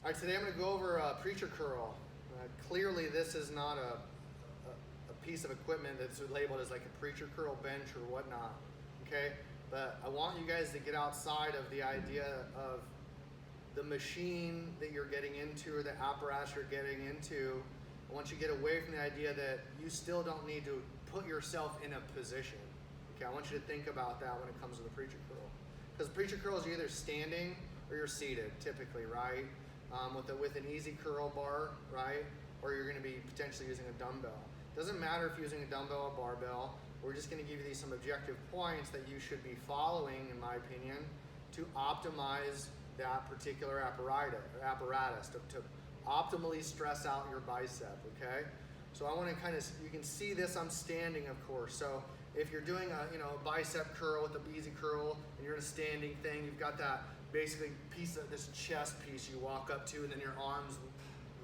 All right, today I'm going to go over a preacher curl. Clearly, this is not a piece of equipment that's labeled as like a preacher curl bench or whatnot, okay? But I want you guys to get outside of the idea of the machine that you're getting into or the apparatus you're getting into. I want you to get away from the idea that you still don't need to put yourself in a position. Okay, I want you to think about that when it comes to the preacher curl. Because preacher curls, you're either standing or you're seated, typically, right? With an easy curl bar, right? Or you're going to be potentially using a dumbbell. Doesn't matter if you're using a dumbbell or barbell. We're just going to give you these some objective points that you should be following, in my opinion, to optimize that particular apparatus to optimally stress out your bicep, okay? So I want to you can see this, I'm standing, of course. So if you're doing a bicep curl with a easy curl and you're in a standing thing, you've got that basically piece of this chest piece you walk up to and then your arms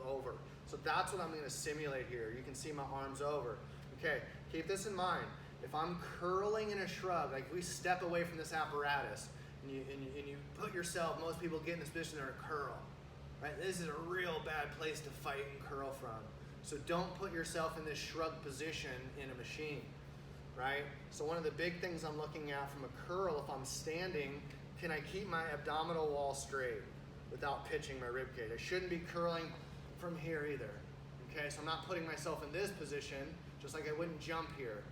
over. So that's what I'm going to simulate here. You can see my arms over. Okay, keep this in mind. If I'm curling in a shrug, like we step away from this apparatus and you put yourself, most people get in this position, they're a curl. Right? This is a real bad place to fight and curl from. So don't put yourself in this shrug position in a machine, right? So one of the big things I'm looking at from a curl, if I'm standing, can I keep my abdominal wall straight without pitching my rib cage? I shouldn't be curling from here either, okay? So I'm not putting myself in this position, just like I wouldn't jump here.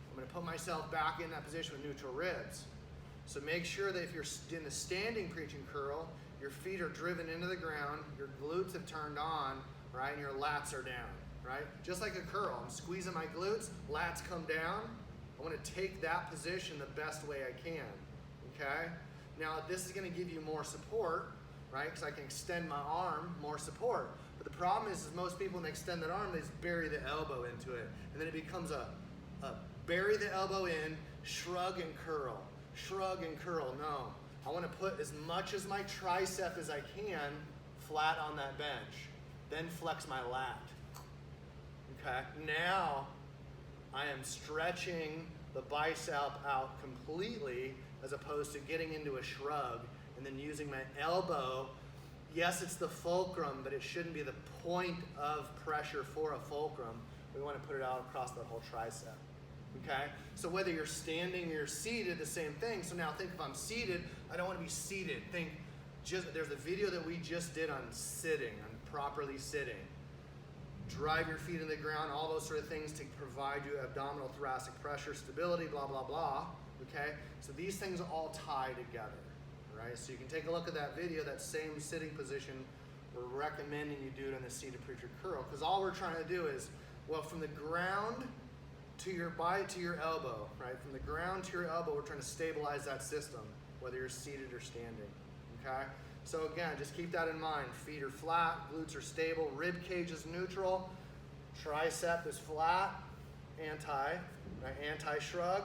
I'm gonna put myself back in that position with neutral ribs. So make sure that if you're in the standing preaching curl, your feet are driven into the ground, your glutes have turned on, right, and your lats are down, right? Just like a curl, I'm squeezing my glutes, lats come down. I want to take that position the best way I can, okay? Now this is going to give you more support, right, because I can extend my arm, more support. But the problem is most people, when they extend that arm, they just bury the elbow into it. And then it becomes a bury the elbow in, shrug and curl. Shrug and curl, no. I want to put as much as my tricep as I can flat on that bench. Then flex my lat. Okay, now I am stretching the bicep out completely as opposed to getting into a shrug and then using my elbow. Yes, it's the fulcrum, but it shouldn't be the point of pressure for a fulcrum. We want to put it out across the whole tricep. Okay, so whether you're standing or you're seated, the same thing. So now think if I'm seated, I don't want to be seated. There's a video that we just did on sitting, on properly sitting. Drive your feet in the ground, all those sort of things to provide you abdominal thoracic pressure, stability, blah, blah, blah, okay? So these things all tie together, right? So you can take a look at that video, that same sitting position. We're recommending you do it in the seated preacher curl, because all we're trying to do is, well, from the ground to your elbow, right? From the ground to your elbow, we're trying to stabilize that system, whether you're seated or standing, okay? So again, just keep that in mind. Feet are flat, glutes are stable, rib cage is neutral, tricep is flat, anti-shrug,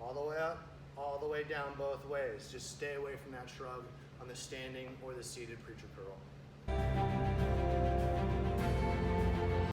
all the way up, all the way down both ways. Just stay away from that shrug on the standing or the seated preacher curl.